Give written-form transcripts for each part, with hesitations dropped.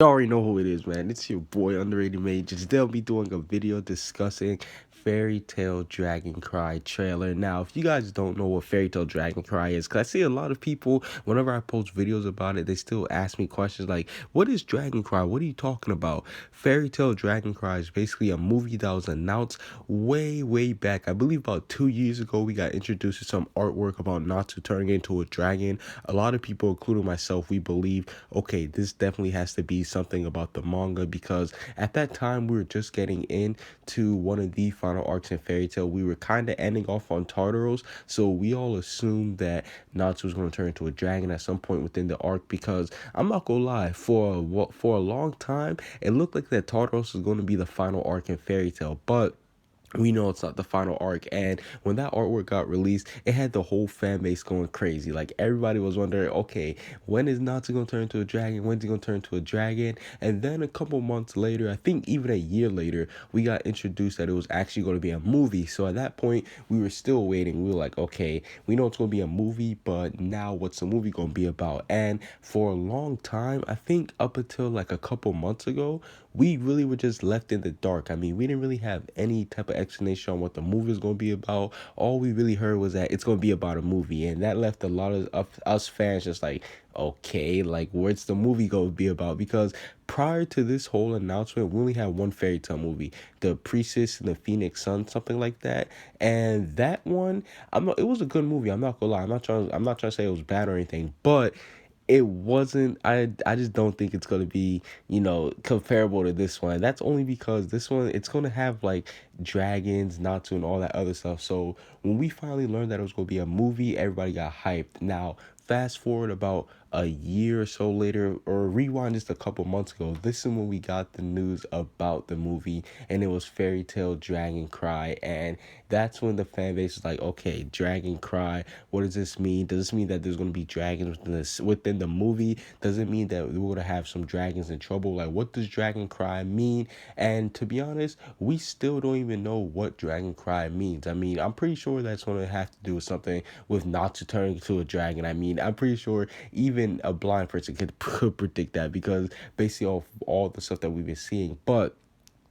You already know who it is, man. It's your boy Underrated Mages. They'll be doing a video discussing Fairy Tale Dragon Cry trailer. Now, if you guys don't know what Fairy Tale Dragon Cry is, because I see a lot of people, whenever I post videos about it, they still ask me questions like, what is Dragon Cry? What are you talking about? Fairy Tale Dragon Cry is basically a movie that was announced way back. I believe about 2 years ago, we got introduced to some artwork about Natsu turning into a dragon. A lot of people, including myself, we believe, okay, this definitely has to be something about the manga because at that time we were just getting into one of the final arcs in Fairy Tail. We were kind of ending off on Tartaros, so we all assumed that Natsu was going to turn into a dragon at some point within the arc because I'm not gonna lie, for a long time it looked like that Tartaros was going to be the final arc in Fairy Tail, but we know it's not the final arc. And when that artwork got released, it had the whole fan base going crazy. Like everybody was wondering, okay, when is Natsu gonna turn into a dragon? When's he gonna turn into a dragon? And then a couple months later, I think even a year later, we got introduced that it was actually going to be a movie. So at that point, we were still waiting. We were like, okay, we know it's gonna be a movie, but now what's the movie gonna be about? And for a long time, I think up until like a couple months ago, we really were just left in the dark. I mean, we didn't really have any type of explanation on what the movie is going to be about. All we really heard was that it's going to be about a movie, and that left a lot of us fans just like, okay, like what's the movie going to be about? Because prior to this whole announcement, we only had one fairy tale movie, The Priestess and the Phoenix Sun, something like that. And that one, it was a good movie. I'm not gonna lie. I'm not trying to say it was bad or anything, but it wasn't. I just don't think it's gonna be, comparable to this one. That's only because this one, it's gonna have like dragons, Natsu, and all that other stuff. So when we finally learned that it was gonna be a movie, everybody got hyped. Now fast forward about a year or so later, or rewind just a couple months ago, this is when we got the news about the movie, and it was Fairy Tale Dragon Cry. And that's when the fan base was like, okay, Dragon Cry, what does this mean? Does this mean that there's going to be dragons within the movie? Does it mean that we're going to have some dragons in trouble? Like, what does Dragon Cry mean? And to be honest, we still don't even know what Dragon Cry means. I mean, I'm pretty sure that's going to have to do with something with Natsu turning into a dragon. I mean, I'm pretty sure even a blind person could predict that because basically off all the stuff that we've been seeing. But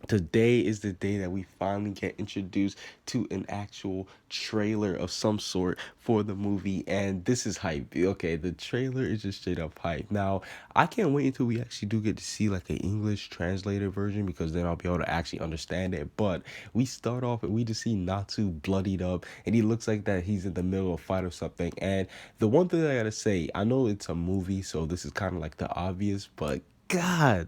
today is the day that we finally get introduced to an actual trailer of some sort for the movie, and this is hype. Okay, the trailer is just straight up hype. Now, I can't wait until we actually do get to see like an English translated version because then I'll be able to actually understand it. But we start off and we just see Natsu bloodied up, and he looks like that he's in the middle of a fight or something. And the one thing I gotta say, I know it's a movie, so this is kind of like the obvious, but God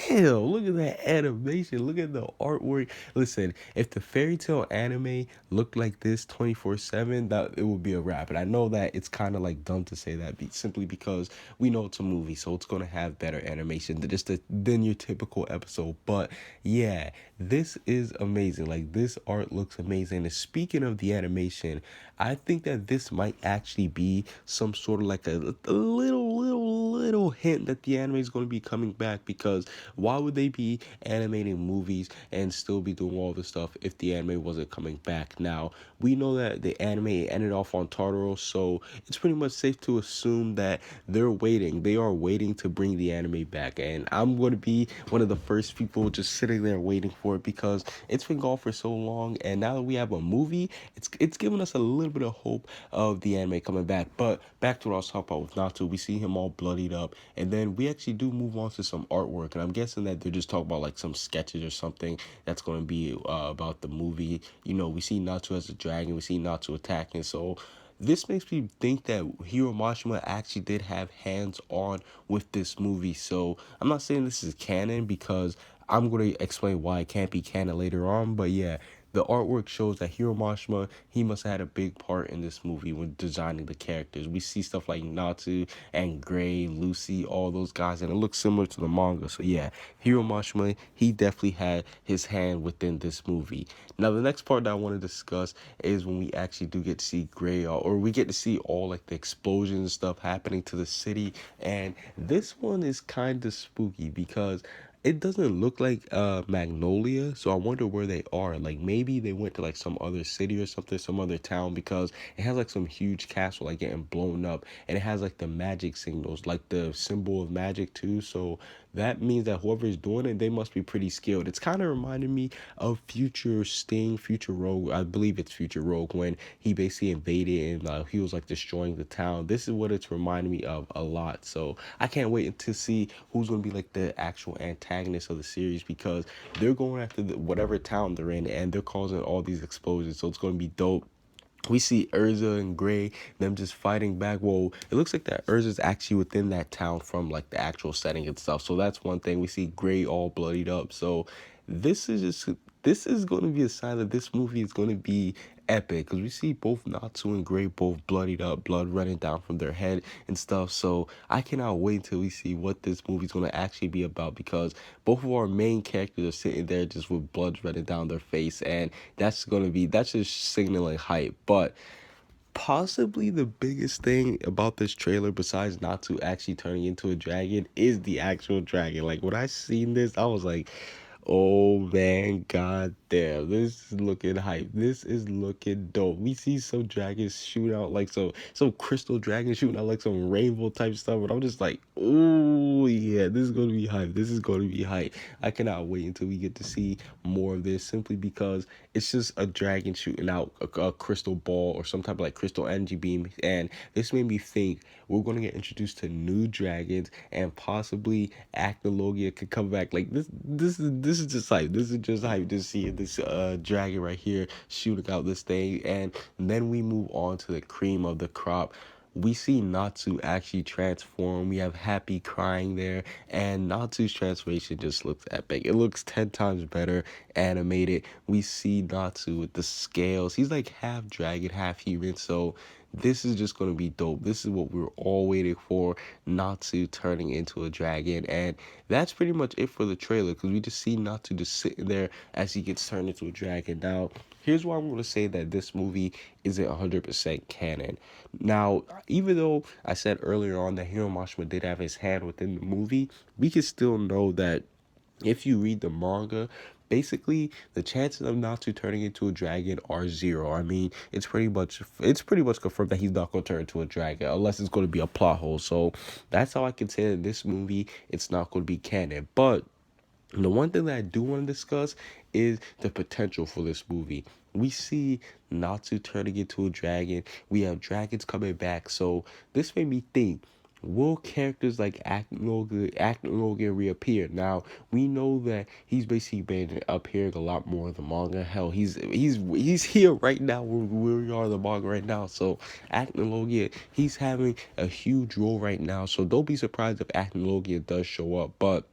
damn, look at that animation. Look at the artwork. Listen, if the fairy tale anime looked like this 24/7, that it would be a wrap. And I know that it's kind of like dumb to say that simply because we know it's a movie, so it's going to have better animation than your typical episode. But yeah, this is amazing. Like, this art looks amazing. And speaking of the animation, I think that this might actually be some sort of like a little hint that the anime is going to be coming back, because why would they be animating movies and still be doing all this stuff if the anime wasn't coming back? Now, we know that the anime ended off on Tartaros, so it's pretty much safe to assume that they're waiting. They are waiting to bring the anime back, and I'm going to be one of the first people just sitting there waiting for it because it's been gone for so long, and now that we have a movie, it's giving us a little bit of hope of the anime coming back. But back to what I was talking about with Natsu, we see him all bloodied up, and then we actually do move on to some artwork, and I'm guessing that they're just talking about like some sketches or something that's going to be about the movie. We see Natsu as a dragon, we see Natsu attacking, so this makes me think that Hiro Mashima actually did have hands on with this movie. So I'm not saying this is canon because I'm going to explain why it can't be canon later on. But yeah, the artwork shows that Hiro Mashima, he must have had a big part in this movie when designing the characters. We see stuff like Natsu and Gray, Lucy, all those guys, and it looks similar to the manga. So yeah, Hiro Mashima, he definitely had his hand within this movie. Now, the next part that I want to discuss is when we actually do get to see Gray, or we get to see all like the explosions and stuff happening to the city. And this one is kind of spooky because It doesn't look like Magnolia, so I wonder where they are. Like maybe they went to like some other city or something, some other town, because it has like some huge castle like getting blown up, and it has like the magic signals, like the symbol of magic too. So that means that whoever is doing it, they must be pretty skilled. It's kind of reminding me of Future Sting, Future Rogue. I believe it's Future Rogue when he basically invaded and he was like destroying the town. This is what it's reminding me of a lot. So I can't wait to see who's gonna be like the actual antagonist of the series, because they're going after whatever town they're in, and they're causing all these explosions. So it's gonna be dope. We see Urza and Gray, them just fighting back. Well, it looks like that Urza's actually within that town from like the actual setting and stuff. So that's one thing. We see Gray all bloodied up. So this is just this is going to be a sign that this movie is going to be epic, because we see both Natsu and Gray both bloodied up, blood running down from their head and stuff. So I cannot wait till we see what this movie's going to actually be about, because both of our main characters are sitting there just with blood running down their face, and that's just signaling hype. But possibly the biggest thing about this trailer, besides Natsu actually turning into a dragon, is the actual dragon. Like when I seen this, I was like, oh man, god damn, this is looking hype. This is looking dope. We see some dragons shoot out like some crystal dragons shooting out like some rainbow type stuff, and I'm just like, oh yeah, this is gonna be hype. This is gonna be hype. I cannot wait until we get to see more of this, simply because it's just a dragon shooting out a crystal ball or some type of like crystal energy beam, and this made me think we're gonna get introduced to new dragons, and possibly Acnologia could come back. Like this is just hype. This is just hype to see this dragon right here shooting out this thing, and then we move on to the cream of the crop. We see Natsu actually transform. We have Happy crying there, and Natsu's transformation just looks epic. It looks 10 times better animated. We see Natsu with the scales. He's like half dragon, half human. So this is just going to be dope. This is what we are all waiting for, Natsu turning into a dragon. And that's pretty much it for the trailer, because we just see Natsu just sitting there as he gets turned into a dragon. Now, here's why I'm going to say that this movie isn't 100% canon. Now, even though I said earlier on that Hiro Mashima did have his hand within the movie, we can still know that if you read the manga, basically the chances of Natsu turning into a dragon are zero. I mean, it's pretty much confirmed that he's not gonna turn into a dragon unless it's gonna be a plot hole. So that's how I can say that this movie, it's not gonna be canon. But the one thing that I do want to discuss is the potential for this movie. We see Natsu turning into a dragon. We have dragons coming back. So this made me think, will characters like Acnologia reappear? Now, we know that he's basically been appearing a lot more in the manga. Hell, he's here right now where we are in the manga right now. So Acnologia, he's having a huge role right now. So don't be surprised if Acnologia does show up. But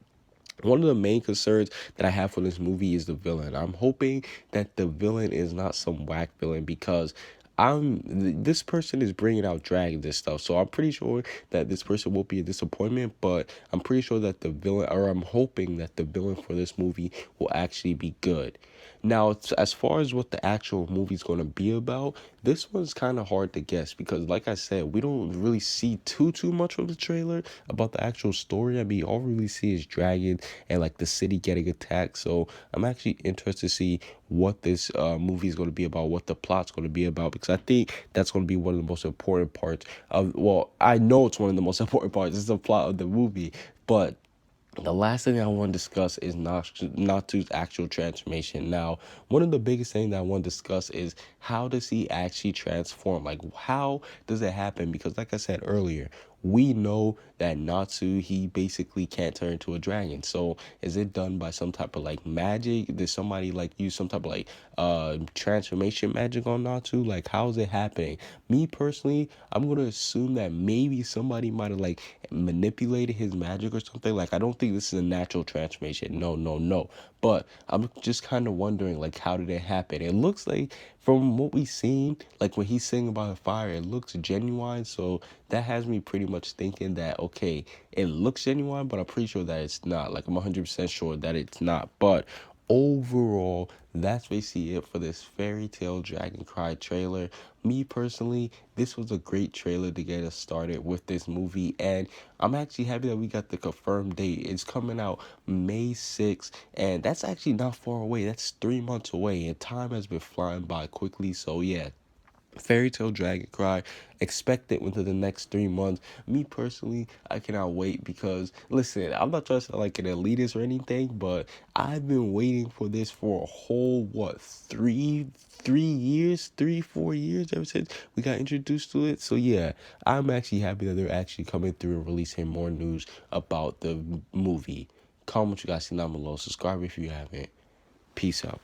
one of the main concerns that I have for this movie is the villain. I'm hoping that the villain is not some whack villain, because this person is bringing out dragons and stuff. So I'm pretty sure that this person will be a disappointment, but I'm pretty sure that the villain, or I'm hoping that the villain for this movie will actually be good. Now, as far as what the actual movie is going to be about, this one's kind of hard to guess, because like I said, we don't really see too much from the trailer about the actual story. I mean, all we really see is dragons and like the city getting attacked. So I'm actually interested to see what this movie is going to be about, what the plot's going to be about, because I think that's going to be one of the most important parts of, well, I know it's one of the most important parts. It's the plot of the movie. But the last thing I want to discuss is Natsu's actual transformation. Now, one of the biggest things that I want to discuss is, how does he actually transform? Like, how does it happen? Because like I said earlier, we know that Natsu, he basically can't turn into a dragon. So is it done by some type of like magic? Did somebody like use some type of like transformation magic on Natsu? Like, how is it happening? Me personally, I'm gonna assume that maybe somebody might have like manipulated his magic or something. Like, I don't think this is a natural transformation. No, no, no. But I'm just kind of wondering, like, how did it happen? It looks like, from what we've seen, like when he's singing by the fire, it looks genuine. So that has me pretty much thinking that, okay, it looks genuine, but I'm pretty sure that it's not. Like, I'm 100% sure that it's not. But overall, that's basically it for this Fairy Tale Dragon Cry trailer. Me personally, this was a great trailer to get us started with this movie, and I'm actually happy that we got the confirmed date. It's coming out May 6th, and that's actually not far away. That's 3 months away, and time has been flying by quickly. So yeah, Fairy Tale Dragon Cry. Expect it within the next 3 months. Me personally, I cannot wait because listen, I'm not trying to sound like an elitist or anything, but I've been waiting for this for a whole what 3 years, 4 years ever since we got introduced to it. So yeah, I'm actually happy that they're actually coming through and releasing more news about the movie. Comment what you guys see down below. Subscribe if you haven't. Peace out.